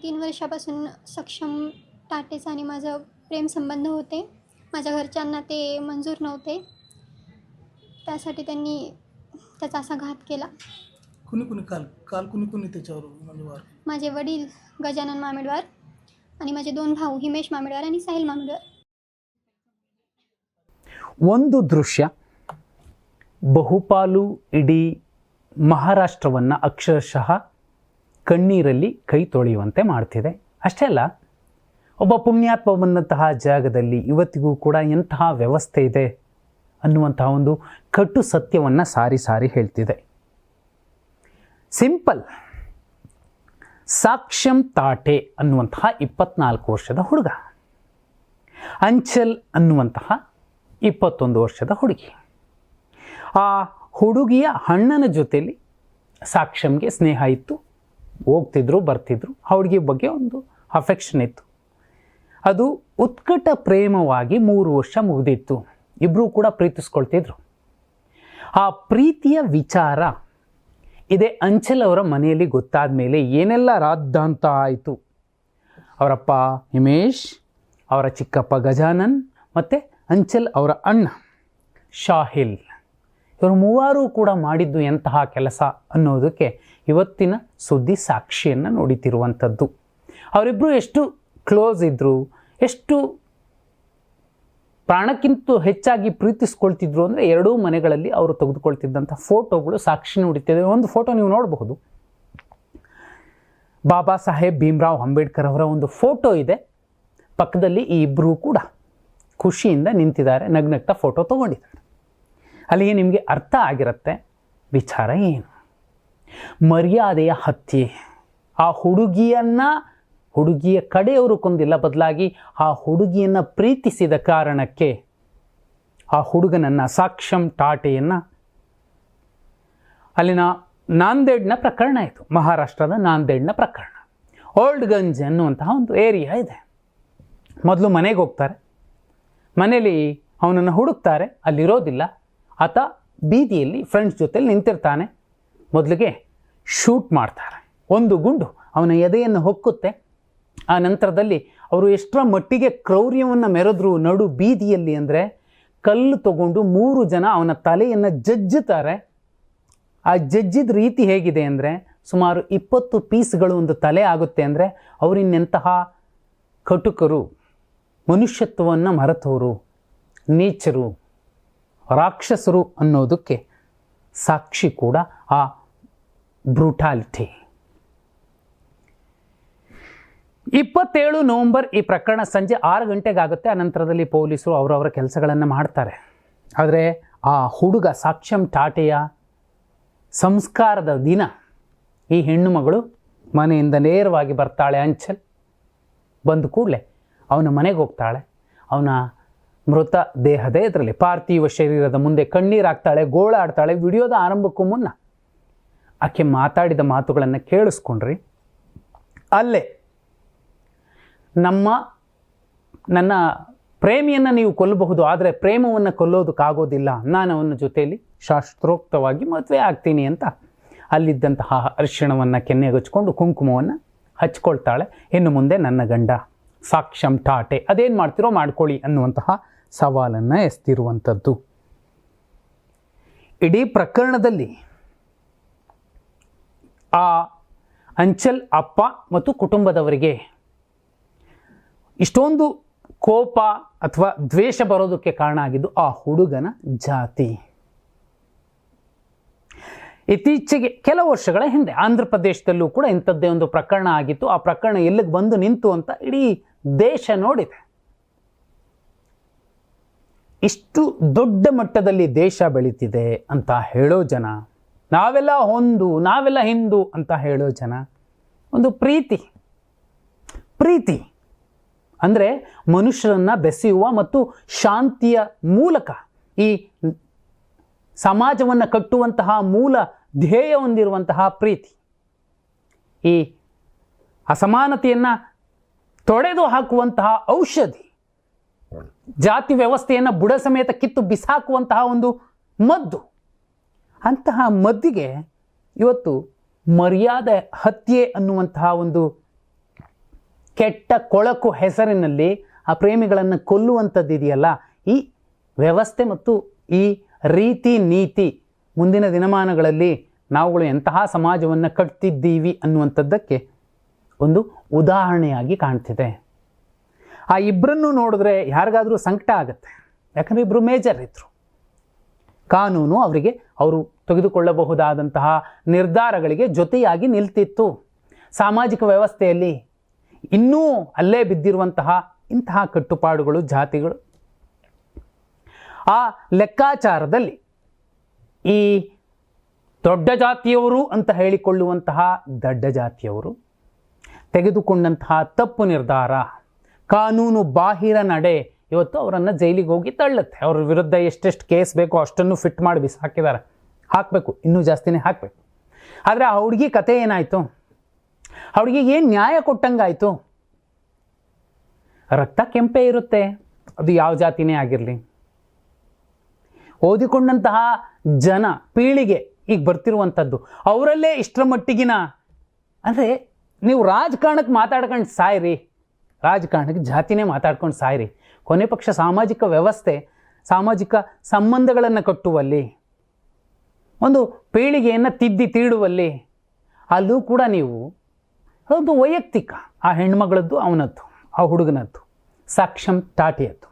3 वर्षापासून सक्षम टाटेचं आणि माझं प्रेमसंबंध होते. माझ्या घरच्यांना ते मंजूर नव्हते. त्यासाठी त्यांनी त्याचा असा घात केला. कुणी काल काल कुणी त्याच्यावर म्हणजे वार? माझे वडील गजानन मामेडवार आणि माझे 2 भाऊ हिमेश मामेडवार आणि साहिल मामेडवार. ಒಂದು ದೃಶ್ಯ ಬಹುಪಾಲು ಇಡೀ ಮಹಾರಾಷ್ಟ್ರವನ್ನು ಅಕ್ಷರಶಃ ಕಣ್ಣೀರಲ್ಲಿ ಕೈ ತೊಳೆಯುವಂತೆ ಮಾಡ್ತಿದೆ. ಅಷ್ಟೇ ಅಲ್ಲ, ಒಬ್ಬ ಪುಣ್ಯಾತ್ಮ ಬಂದಂತಹ ಜಾಗದಲ್ಲಿ ಇವತ್ತಿಗೂ ಕೂಡ ಎಂತಹ ವ್ಯವಸ್ಥೆ ಇದೆ ಅನ್ನುವಂತಹ ಒಂದು ಕಟ್ಟು ಸತ್ಯವನ್ನು ಸಾರಿ ಸಾರಿ ಹೇಳ್ತಿದೆ. ಸಿಂಪಲ್. ಸಾಕ್ಷಂ ತಾಟೆ ಅನ್ನುವಂತಹ 24 ವರ್ಷದ ಹುಡುಗ, ಅಂಚಲ್ ಅನ್ನುವಂತಹ 21 ವರ್ಷದ ಹುಡುಗಿ. ಆ ಹುಡುಗಿಯ ಅಣ್ಣನ ಜೊತೆಯಲ್ಲಿ ಸಾಕ್ಷಂಗೆ ಸ್ನೇಹ ಇತ್ತು, ಹೋಗ್ತಿದ್ರು ಬರ್ತಿದ್ರು, ಹುಡುಗಿ ಬಗ್ಗೆ ಒಂದು ಅಫೆಕ್ಷನ್ ಇತ್ತು. ಅದು ಉತ್ಕಟ ಪ್ರೇಮವಾಗಿ 3 ವರ್ಷ ಮುಗಿದಿತ್ತು. ಇಬ್ಬರೂ ಕೂಡ ಪ್ರೀತಿಸ್ಕೊಳ್ತಿದ್ರು. ಆ ಪ್ರೀತಿಯ ವಿಚಾರ ಇದೇ ಅಂಚಲ್ ಅವರ ಮನೆಯಲ್ಲಿ ಗೊತ್ತಾದ ಮೇಲೆ ಏನೆಲ್ಲ ರಾದ್ದಾಂತ ಆಯಿತು. ಅವರಪ್ಪ ಹಿಮೇಶ್, ಅವರ ಚಿಕ್ಕಪ್ಪ ಗಜಾನನ್ ಮತ್ತು ಅಂಚಲ್ ಅವರ ಅಣ್ಣ ಶಾಹಿಲ್, ಇವರು ಮೂವರು ಕೂಡ ಮಾಡಿದ್ದು ಎಂತಹ ಕೆಲಸ ಅನ್ನೋದಕ್ಕೆ ಇವತ್ತಿನ ಸುದ್ದಿ ಸಾಕ್ಷಿಯನ್ನು ನೋಡುತ್ತಿರುವಂಥದ್ದು. ಅವರಿಬ್ಬರು ಎಷ್ಟು ಕ್ಲೋಸ್ ಇದ್ದರು, ಎಷ್ಟು ಪ್ರಾಣಕ್ಕಿಂತ ಹೆಚ್ಚಾಗಿ ಪ್ರೀತಿಸ್ಕೊಳ್ತಿದ್ರು ಅಂದರೆ ಎರಡೂ ಮನೆಗಳಲ್ಲಿ ಅವರು ತೆಗೆದುಕೊಳ್ತಿದ್ದಂಥ ಫೋಟೋಗಳು ಸಾಕ್ಷಿ ನೋಡುತ್ತಿದೆ. ಒಂದು ಫೋಟೋ ನೀವು ನೋಡಬಹುದು, ಬಾಬಾ ಸಾಹೇಬ್ ಭೀಮ್ರಾವ್ ಅಂಬೇಡ್ಕರ್ ಅವರ ಒಂದು ಫೋಟೋ ಇದೆ. ಪಕ್ಕದಲ್ಲಿ ಈ ಇಬ್ಬರೂ ಕೂಡ ಖುಷಿಯಿಂದ ನಿಂತಿದ್ದಾರೆ, ನಗ್ನಗ್ತಾ ಫೋಟೋ ತೊಗೊಂಡಿದ್ದಾರೆ. ಅಲ್ಲಿಗೆ ನಿಮಗೆ ಅರ್ಥ ಆಗಿರುತ್ತೆ ವಿಚಾರ ಏನು. ಮರ್ಯಾದೆಯ ಹತ್ಯೆ. ಆ ಹುಡುಗಿಯ ಕಡೆಯವರು ಕೊಂದಿಲ್ಲ, ಬದಲಾಗಿ ಆ ಹುಡುಗಿಯನ್ನು ಪ್ರೀತಿಸಿದ ಕಾರಣಕ್ಕೆ ಆ ಹುಡುಗನನ್ನು, ಸಾಕ್ಷಂ ಟಾಟೆಯನ್ನು ಅಲ್ಲಿನ ನಾಂದೇಡ್ನ ಪ್ರಕರಣ ಆಯಿತು. ಮಹಾರಾಷ್ಟ್ರದ ನಾಂದೇಡ್ನ ಪ್ರಕರಣ. ಓಲ್ಡ್ ಗಂಜ್ ಅನ್ನುವಂತಹ ಒಂದು ಏರಿಯಾ ಇದೆ. ಮೊದಲು ಮನೆಗೆ ಹೋಗ್ತಾರೆ, ಮನೇಲಿ ಅವನನ್ನು ಹುಡುಕ್ತಾರೆ, ಅಲ್ಲಿರೋದಿಲ್ಲ. ಆತ ಬೀದಿಯಲ್ಲಿ ಫ್ರೆಂಡ್ಸ್ ಜೊತೆಲಿ ನಿಂತಿರ್ತಾನೆ. ಮೊದಲಿಗೆ ಶೂಟ್ ಮಾಡ್ತಾರೆ. ಒಂದು ಗುಂಡು ಅವನ ಎದೆಯನ್ನು ಹೊಕ್ಕುತ್ತೆ. ಆ ನಂತರದಲ್ಲಿ ಅವರು ಎಷ್ಟರ ಮಟ್ಟಿಗೆ ಕ್ರೌರ್ಯವನ್ನು ಮೆರೆದ್ರು ನಡು ಬೀದಿಯಲ್ಲಿ ಅಂದರೆ, ಕಲ್ಲು ತಗೊಂಡು 3 ಜನ ಅವನ ತಲೆಯನ್ನು ಜಜ್ಜುತ್ತಾರೆ. ಆ ಜಜ್ಜಿದ ರೀತಿ ಹೇಗಿದೆ ಅಂದರೆ, ಸುಮಾರು 20 ಪೀಸ್ಗಳು ಒಂದು ತಲೆ ಆಗುತ್ತೆ. ಅಂದರೆ ಅವರಿನ್ನೆಂತಹ ಕಟುಕರು, ಮನುಷ್ಯತ್ವವನ್ನು ಮರೆತವರು, ನೀಚರು, ರಾಕ್ಷಸರು ಅನ್ನೋದಕ್ಕೆ ಸಾಕ್ಷಿ ಕೂಡ ಆ ಬ್ರೂಟಾಲಿಟಿ. 27 ನವೆಂಬರ್ ಈ ಪ್ರಕರಣ ಸಂಜೆ 6 ಗಂಟೆಗಾಗುತ್ತೆ. ಆ ನಂತರದಲ್ಲಿ ಪೊಲೀಸರು ಅವರವರ ಕೆಲಸಗಳನ್ನು ಮಾಡ್ತಾರೆ. ಆದರೆ ಆ ಹುಡುಗ ಸಾಕ್ಷಂ ಟಾಟೆಯ ಸಂಸ್ಕಾರದ ದಿನ ಈ ಹೆಣ್ಣು ಮಗಳು ಮನೆಯಿಂದ ನೇರವಾಗಿ ಬರ್ತಾಳೆ. ಅಂಚಲ್ ಬಂದ ಕೂಡಲೇ ಅವನ ಮನೆಗೆ ಹೋಗ್ತಾಳೆ. ಅವನ ಮೃತ ದೇಹದ ಇದರಲ್ಲಿ ಪಾರ್ಥಿವ ಶರೀರದ ಮುಂದೆ ಕಣ್ಣೀರಾಗ್ತಾಳೆ, ಗೋಳಾಡ್ತಾಳೆ. ವಿಡಿಯೋದ ಆರಂಭಕ್ಕೂ ಮುನ್ನ ಆಕೆ ಮಾತಾಡಿದ ಮಾತುಗಳನ್ನು ಕೇಳಿಸ್ಕೊಂಡ್ರಿ. ಅಲ್ಲೇ ನನ್ನ ಪ್ರೇಮಿಯನ್ನು ನೀವು ಕೊಲ್ಲಬಹುದು, ಆದರೆ ಪ್ರೇಮವನ್ನು ಕೊಲ್ಲೋದಕ್ಕಾಗೋದಿಲ್ಲ, ನಾನು ಅವನ ಜೊತೆಯಲ್ಲಿ ಶಾಸ್ತ್ರೋಕ್ತವಾಗಿ ಮದುವೆ ಆಗ್ತೀನಿ ಅಂತ ಅಲ್ಲಿದ್ದಂತಹ ಅರಿಶಿಣವನ್ನು ಕೆನ್ನೆಗಚ್ಕೊಂಡು ಕುಂಕುಮವನ್ನು ಹಚ್ಕೊಳ್ತಾಳೆ. ಇನ್ನು ಮುಂದೆ ನನ್ನ ಗಂಡ ಸಾಕ್ಷಂ ಟಾಟೆ, ಅದೇನು ಮಾಡ್ತಿರೋ ಮಾಡ್ಕೊಳ್ಳಿ ಅನ್ನುವಂತಹ ಸವಾಲನ್ನು ಎಸ್ತಿರುವಂಥದ್ದು. ಇಡೀ ಪ್ರಕರಣದಲ್ಲಿ ಆ ಅಂಚಲ್ ಅಪ್ಪ ಮತ್ತು ಕುಟುಂಬದವರಿಗೆ ಇಷ್ಟೊಂದು ಕೋಪ ಅಥವಾ ದ್ವೇಷ ಬರೋದಕ್ಕೆ ಕಾರಣ ಆಗಿದ್ದು ಆ ಹುಡುಗನ ಜಾತಿ. ಇತ್ತೀಚೆಗೆ ಕೆಲವು ವರ್ಷಗಳ ಹಿಂದೆ ಆಂಧ್ರ ಪ್ರದೇಶದಲ್ಲೂ ಕೂಡ ಇಂಥದ್ದೇ ಒಂದು ಪ್ರಕರಣ ಆಗಿತ್ತು. ಆ ಪ್ರಕರಣ ಎಲ್ಲಿಗೆ ಬಂದು ನಿಂತು ಅಂತ ಇಡೀ ದೇಶ ನೋಡಿದೆ. ಇಷ್ಟು ದೊಡ್ಡ ಮಟ್ಟದಲ್ಲಿ ದೇಶ ಬೆಳೀತಿದೆ ಅಂತ ಹೇಳೋ ಜನ, ನಾವೆಲ್ಲ ಹಿಂದೂ ಅಂತ ಹೇಳೋ ಜನ, ಒಂದು ಪ್ರೀತಿ ಅಂದರೆ ಮನುಷ್ಯರನ್ನು ಬೆಸೆಯುವ ಮತ್ತು ಶಾಂತಿಯ ಮೂಲಕ ಈ ಸಮಾಜವನ್ನು ಕಟ್ಟುವಂತಹ ಮೂಲ ಧ್ಯೇಯ ಹೊಂದಿರುವಂತಹ ಪ್ರೀತಿ, ಈ ಅಸಮಾನತೆಯನ್ನು ತೊಡೆದು ಹಾಕುವಂತಹ ಔಷಧಿ, ಜಾತಿ ವ್ಯವಸ್ಥೆಯನ್ನು ಬುಡ ಸಮೇತ ಕಿತ್ತು ಬಿಸಾಕುವಂತಹ ಒಂದು ಮದ್ದು. ಅಂತಹ ಮದ್ದಿಗೆ ಇವತ್ತು ಮರ್ಯಾದೆ ಹತ್ಯೆ ಅನ್ನುವಂತಹ ಒಂದು ಕೆಟ್ಟ ಕೊಳಕು ಹೆಸರಿನಲ್ಲಿ ಆ ಪ್ರೇಮಿಗಳನ್ನು ಕೊಲ್ಲುವಂಥದ್ದು ಇದೆಯಲ್ಲ, ಈ ವ್ಯವಸ್ಥೆ ಮತ್ತು ಈ ರೀತಿ ನೀತಿ ಮುಂದಿನ ದಿನಮಾನಗಳಲ್ಲಿ ನಾವುಗಳು ಎಂತಹ ಸಮಾಜವನ್ನು ಕಟ್ತಿದ್ದೀವಿ ಅನ್ನುವಂಥದ್ದಕ್ಕೆ ಒಂದು ಉದಾಹರಣೆಯಾಗಿ ಕಾಣ್ತಿದೆ. ಆ ಇಬ್ಬರನ್ನು ನೋಡಿದ್ರೆ ಯಾರಿಗಾದರೂ ಸಂಕಟ ಆಗುತ್ತೆ. ಯಾಕಂದರೆ ಇಬ್ಬರು ಮೇಜರ್ ಇದ್ದರು. ಕಾನೂನು ಅವರಿಗೆ ಅವರು ತೆಗೆದುಕೊಳ್ಳಬಹುದಾದಂತಹ ನಿರ್ಧಾರಗಳಿಗೆ ಜೊತೆಯಾಗಿ ನಿಲ್ತಿತ್ತು. ಸಾಮಾಜಿಕ ವ್ಯವಸ್ಥೆಯಲ್ಲಿ ಇನ್ನೂ ಅಲ್ಲೇ ಬಿದ್ದಿರುವಂತಹ ಇಂತಹ ಕಟ್ಟುಪಾಡುಗಳು, ಜಾತಿಗಳು, ಆ ಲೆಕ್ಕಾಚಾರದಲ್ಲಿ ಈ ದೊಡ್ಡ ಜಾತಿಯವರು ಅಂತ ಹೇಳಿಕೊಳ್ಳುವಂತಹ ದಡ್ಡ ಜಾತಿಯವರು ತೆಗೆದುಕೊಂಡಂತಹ ತಪ್ಪು ನಿರ್ಧಾರ, ಕಾನೂನು ಬಾಹಿರ ನಡೆ ಇವತ್ತು ಅವರನ್ನು ಜೈಲಿಗೆ ಹೋಗಿ ತಳ್ಳುತ್ತೆ. ಅವ್ರ ವಿರುದ್ಧ ಎಷ್ಟೆಷ್ಟು ಕೇಸ್ ಬೇಕೋ ಅಷ್ಟನ್ನು ಫಿಟ್ ಮಾಡಿ ಬಿಸಾಕಿದ್ದಾರೆ. ಹಾಕಬೇಕು, ಇನ್ನೂ ಜಾಸ್ತಿನೇ ಹಾಕಬೇಕು. ಆದರೆ ಆ ಹುಡುಗಿ ಕತೆ ಏನಾಯಿತು? ಆ ಹುಡುಗಿಗೆ ಏನು ನ್ಯಾಯ ಕೊಟ್ಟಂಗಾಯಿತು? ರಕ್ತ ಕೆಂಪೇ ಇರುತ್ತೆ, ಅದು ಯಾವ ಜಾತಿನೇ ಆಗಿರಲಿ. ಓದಿಕೊಂಡಂತಹ ಜನ ಪೀಳಿಗೆ ಈಗ ಬರ್ತಿರುವಂಥದ್ದು ಅವರಲ್ಲೇ ಇಷ್ಟರ ಮಟ್ಟಿಗಿನ, ಅಂದರೆ ನೀವು ರಾಜಕಾರಣಕ್ಕೆ ಮಾತಾಡ್ಕೊಂಡು ಸಾಯ್ರಿ, ರಾಜಕಾರಣಕ್ಕೆ ಜಾತಿನೇ ಮಾತಾಡ್ಕೊಂಡು ಸಾಯ್ರಿ. ಕೊನೆ ಪಕ್ಷ ಸಾಮಾಜಿಕ ವ್ಯವಸ್ಥೆ, ಸಾಮಾಜಿಕ ಸಂಬಂಧಗಳನ್ನು ಕಟ್ಟುವಲ್ಲಿ, ಒಂದು ಪೀಳಿಗೆಯನ್ನು ತಿದ್ದಿ ತೀಡುವಲ್ಲಿ ಅಲ್ಲೂ ಕೂಡ ನೀವು ಒಂದು ವೈಯಕ್ತಿಕ, ಆ ಹೆಣ್ಮಗಳದ್ದು, ಅವನದ್ದು, ಆ ಹುಡುಗನದ್ದು, ಸಾಕ್ಷಂ ಟಾಟಿಯದ್ದು.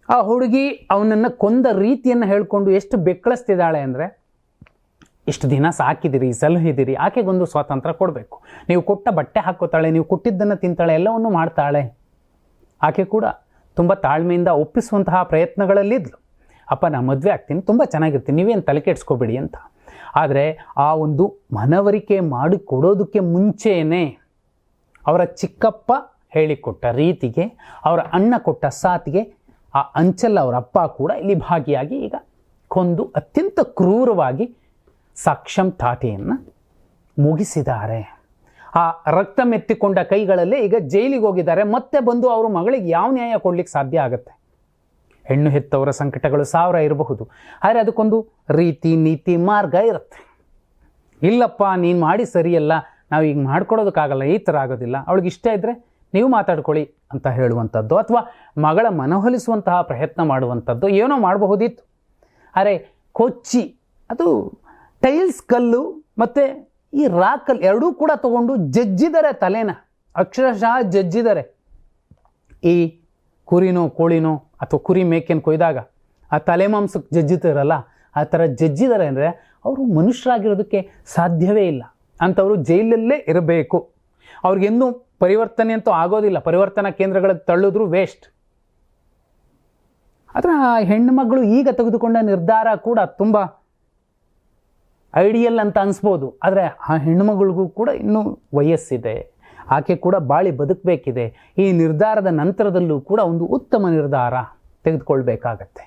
ಆ ಹುಡುಗಿ ಅವನನ್ನು ಕೊಂದ ರೀತಿಯನ್ನು ಹೇಳಿಕೊಂಡು ಎಷ್ಟು ಬೆಕ್ಕಳಿಸ್ತಿದ್ದಾಳೆ ಅಂದರೆ, ಇಷ್ಟು ದಿನ ಸಾಕಿದಿರಿ, ಸಲಹಿದಿರಿ, ಆಕೆಗೊಂದು ಸ್ವಾತಂತ್ರ್ಯ ಕೊಡಬೇಕು. ನೀವು ಕೊಟ್ಟ ಬಟ್ಟೆ ಹಾಕೋತಾಳೆ, ನೀವು ಕೊಟ್ಟಿದ್ದನ್ನು ತಿಂತಾಳೆ, ಎಲ್ಲವನ್ನು ಮಾಡ್ತಾಳೆ. ಆಕೆ ಕೂಡ ತುಂಬ ತಾಳ್ಮೆಯಿಂದ ಒಪ್ಪಿಸುವಂತಹ ಪ್ರಯತ್ನಗಳಲ್ಲಿದ್ಲು. ಅಪ್ಪ ನಾನು ಮದುವೆ ಆಗ್ತೀನಿ, ತುಂಬ ಚೆನ್ನಾಗಿರ್ತೀನಿ, ನೀವೇನು ತಲೆ ಕೆಡಿಸ್ಕೋಬೇಡಿ ಅಂತ. ಆದರೆ ಆ ಒಂದು ಮನವರಿಕೆ ಮಾಡಿಕೊಡೋದಕ್ಕೆ ಮುಂಚೆಯೇ ಅವರ ಚಿಕ್ಕಪ್ಪ ಹೇಳಿಕೊಟ್ಟ ರೀತಿಗೆ, ಅವರ ಅಣ್ಣ ಕೊಟ್ಟ ಸಾತಿಗೆ ಆ ಅಂಚಲ್ ಅವರ ಅಪ್ಪ ಕೂಡ ಇಲ್ಲಿ ಭಾಗಿಯಾಗಿ ಈಗ ಕೊಂದು ಅತ್ಯಂತ ಕ್ರೂರವಾಗಿ ಸಾಕ್ಷಂ ಟಾಟಿಯನ್ನು ಮುಗಿಸಿದ್ದಾರೆ. ಆ ರಕ್ತ ಮೆತ್ತಿಕೊಂಡ ಕೈಗಳಲ್ಲೇ ಈಗ ಜೈಲಿಗೆ ಹೋಗಿದ್ದಾರೆ. ಮತ್ತೆ ಬಂದು ಅವರು ಮಗಳಿಗೆ ಯಾವ ನ್ಯಾಯ ಕೊಡ್ಲಿಕ್ಕೆ ಸಾಧ್ಯ ಆಗುತ್ತೆ? ಹೆಣ್ಣು ಹೆತ್ತವರ ಸಂಕಟಗಳು 1000 ಇರಬಹುದು, ಆದರೆ ಅದಕ್ಕೊಂದು ರೀತಿ ನೀತಿ ಮಾರ್ಗ ಇರುತ್ತೆ. ಇಲ್ಲಪ್ಪ ನೀನು ಮಾಡಿ ಸರಿಯಲ್ಲ, ನಾವು ಈಗ ಮಾಡ್ಕೊಡೋದಕ್ಕಾಗಲ್ಲ, ಈ ಥರ ಆಗೋದಿಲ್ಲ, ಅವಳಿಗೆ ಇಷ್ಟ ಇದ್ದರೆ ನೀವು ಮಾತಾಡ್ಕೊಳ್ಳಿ ಅಂತ ಹೇಳುವಂಥದ್ದು, ಅಥವಾ ಮಗಳ ಮನವೊಲಿಸುವಂತಹ ಪ್ರಯತ್ನ ಮಾಡುವಂಥದ್ದು ಏನೋ ಮಾಡಬಹುದಿತ್ತು. ಆದರೆ ಕೊಚ್ಚಿ, ಅದು ಟೈಲ್ಸ್ ಕಲ್ಲು ಮತ್ತು ಈ ರಾಕಲ್ ಎರಡೂ ಕೂಡ ತಗೊಂಡು ಜಜ್ಜಿದ್ದಾರೆ ತಲೆನ, ಅಕ್ಷರಶಃ ಜಜ್ಜಿದ್ದಾರೆ. ಈ ಕುರಿನೋ ಕೋಳಿನೋ ಅಥವಾ ಕುರಿ ಮೇಕೆಯನ್ನು ಕೊಯ್ದಾಗ ಆ ತಲೆ ಮಾಂಸಕ್ಕೆ ಜಜ್ಜಿತಾರಲ್ಲ, ಆ ಥರ ಜಜ್ಜಿದ್ದಾರೆ ಅಂದರೆ ಅವರು ಮನುಷ್ಯರಾಗಿರೋದಕ್ಕೆ ಸಾಧ್ಯವೇ ಇಲ್ಲ. ಅಂಥವರು ಜೈಲಲ್ಲೇ ಇರಬೇಕು. ಅವ್ರಿಗೆಂದೂ ಪರಿವರ್ತನೆ ಅಂತೂ ಆಗೋದಿಲ್ಲ. ಪರಿವರ್ತನಾ ಕೇಂದ್ರಗಳಿಗೆ ತಳ್ಳಿದ್ರು ವೇಸ್ಟ್. ಆದರೆ ಆ ಹೆಣ್ಣು ಮಗಳು ಈಗ ತೆಗೆದುಕೊಂಡ ನಿರ್ಧಾರ ಕೂಡ ತುಂಬ ಐಡಿಯಲ್ ಅಂತ ಅನಿಸ್ಬೋದು. ಆದರೆ ಆ ಹೆಣ್ಣುಮಗಳಿಗೂ ಕೂಡ ಇನ್ನೂ ವಯಸ್ಸಿದೆ, ಆಕೆ ಕೂಡ ಬಾಳಿ ಬದುಕಬೇಕಿದೆ. ಈ ನಿರ್ಧಾರದ ನಂತರದಲ್ಲೂ ಕೂಡ ಒಂದು ಉತ್ತಮ ನಿರ್ಧಾರ ತೆಗೆದುಕೊಳ್ಬೇಕಾಗತ್ತೆ.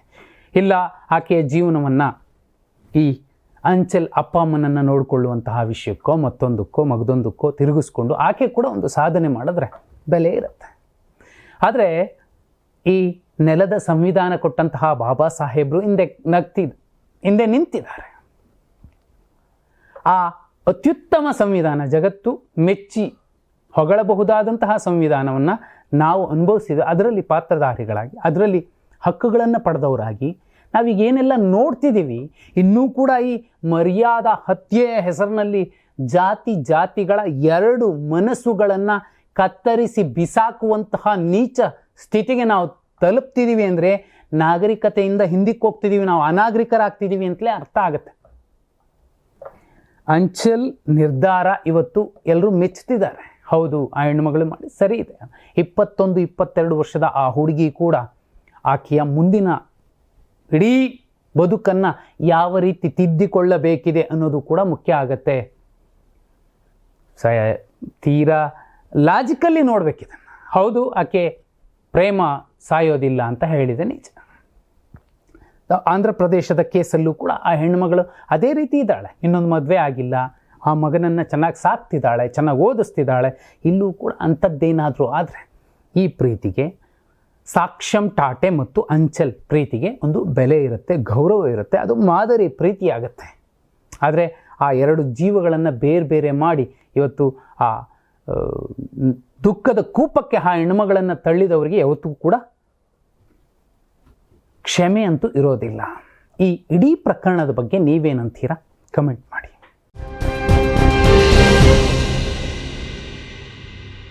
ಇಲ್ಲ ಆಕೆಯ ಜೀವನವನ್ನು ಈ ಅಂಚಲ್ ಅಪ್ಪ ಅಮ್ಮನನ್ನು ನೋಡಿಕೊಳ್ಳುವಂತಹ ವಿಷಯಕ್ಕೋ ಮತ್ತೊಂದಕ್ಕೋ ಮಗದೊಂದಕ್ಕೋ ತಿರುಗಿಸ್ಕೊಂಡು ಆಕೆ ಕೂಡ ಒಂದು ಸಾಧನೆ ಮಾಡಿದ್ರೆ ಬೆಲೆ ಇರುತ್ತೆ. ಆದರೆ ಈ ನೆಲದ ಸಂವಿಧಾನ ಕೊಟ್ಟಂತಹ ಬಾಬಾ ಸಾಹೇಬರು ಹಿಂದೆ ನಿಂತಿದ್ದಾರೆ. ಆ ಅತ್ಯುತ್ತಮ ಸಂವಿಧಾನ, ಜಗತ್ತು ಮೆಚ್ಚಿ ಹೊಗಳಬಹುದಾದಂತಹ ಸಂವಿಧಾನವನ್ನು ನಾವು ಅನುಭವಿಸಿದ, ಅದರಲ್ಲಿ ಪಾತ್ರಧಾರಿಗಳಾಗಿ, ಅದರಲ್ಲಿ ಹಕ್ಕುಗಳನ್ನು ಪಡೆದವರಾಗಿ ನಾವೀಗ ಏನೆಲ್ಲ ನೋಡ್ತಿದ್ದೀವಿ, ಇನ್ನೂ ಕೂಡ ಈ ಮರ್ಯಾದಾ ಹತ್ಯೆಯ ಹೆಸರಿನಲ್ಲಿ ಜಾತಿಗಳ 2 ಮನಸ್ಸುಗಳನ್ನು ಕತ್ತರಿಸಿ ಬಿಸಾಕುವಂತಹ ನೀಚ ಸ್ಥಿತಿಗೆ ನಾವು ತಲುಪ್ತಿದ್ದೀವಿ ಅಂದರೆ ನಾಗರಿಕತೆಯಿಂದ ಹಿಂದಕ್ಕೆ ಹೋಗ್ತಿದ್ದೀವಿ, ನಾವು ಅನಾಗರಿಕರಾಗ್ತಿದ್ದೀವಿ ಅಂತಲೇ ಅರ್ಥ ಆಗುತ್ತೆ. ಅಂಚಲ್ ನಿರ್ಧಾರ ಇವತ್ತು ಎಲ್ಲರೂ ಮೆಚ್ಚುತ್ತಿದ್ದಾರೆ. ಹೌದು, ಆ ಹೆಣ್ಣುಮಗಳು ಮಾಡಿ ಸರಿ ಇದೆ. 21-22 ವರ್ಷದ ಆ ಹುಡುಗಿ ಕೂಡ ಆಕೆಯ ಮುಂದಿನ ಇಡೀ ಬದುಕನ್ನು ಯಾವ ರೀತಿ ತಿದ್ದಿಕೊಳ್ಳಬೇಕಿದೆ ಅನ್ನೋದು ಕೂಡ ಮುಖ್ಯ ಆಗತ್ತೆ. ತೀರಾ ಲಾಜಿಕಲ್ಲಿ ನೋಡಬೇಕಿದೆ. ಹೌದು, ಆಕೆ ಪ್ರೇಮ ಸಾಯೋದಿಲ್ಲ ಅಂತ ಹೇಳಿದೆ ನಿಜ. ಆಂಧ್ರ ಪ್ರದೇಶದ ಕೇಸಲ್ಲೂ ಕೂಡ ಆ ಹೆಣ್ಣುಮಗಳು ಅದೇ ರೀತಿ ಇದ್ದಾಳೆ. ಇನ್ನೊಂದು ಮದುವೆ ಆಗಿಲ್ಲ, ಆ ಮಗನನ್ನು ಚೆನ್ನಾಗಿ ಸಾಕ್ತಿದ್ದಾಳೆ, ಚೆನ್ನಾಗಿ ಓದಿಸ್ತಿದ್ದಾಳೆ. ಇಲ್ಲೂ ಕೂಡ ಅಂಥದ್ದೇನಾದರೂ ಆದರೆ ಈ ಪ್ರೀತಿಗೆ, ಸಾಕ್ಷಂ ಟಾಟೆ ಮತ್ತು ಅಂಚಲ್ ಪ್ರೀತಿಗೆ ಒಂದು ಬೆಲೆ ಇರುತ್ತೆ, ಗೌರವ ಇರುತ್ತೆ, ಅದು ಮಾದರಿ ಪ್ರೀತಿಯಾಗತ್ತೆ. ಆದರೆ ಆ 2 ಜೀವಗಳನ್ನು ಬೇರೆ ಬೇರೆ ಮಾಡಿ ಇವತ್ತು ಆ ದುಃಖದ ಕೂಪಕ್ಕೆ ಆ ಹೆಣ್ಣುಮಗಳನ್ನು ತಳ್ಳಿದವರಿಗೆ ಯಾವತ್ತೂ ಕೂಡ ಕ್ಷಮೆ ಅಂತೂ ಇರೋದಿಲ್ಲ. ಈ ಇಡೀ ಪ್ರಕರಣದ ಬಗ್ಗೆ ನೀವೇನಂತೀರಾ? ಕಮೆಂಟ್ ಮಾಡಿ.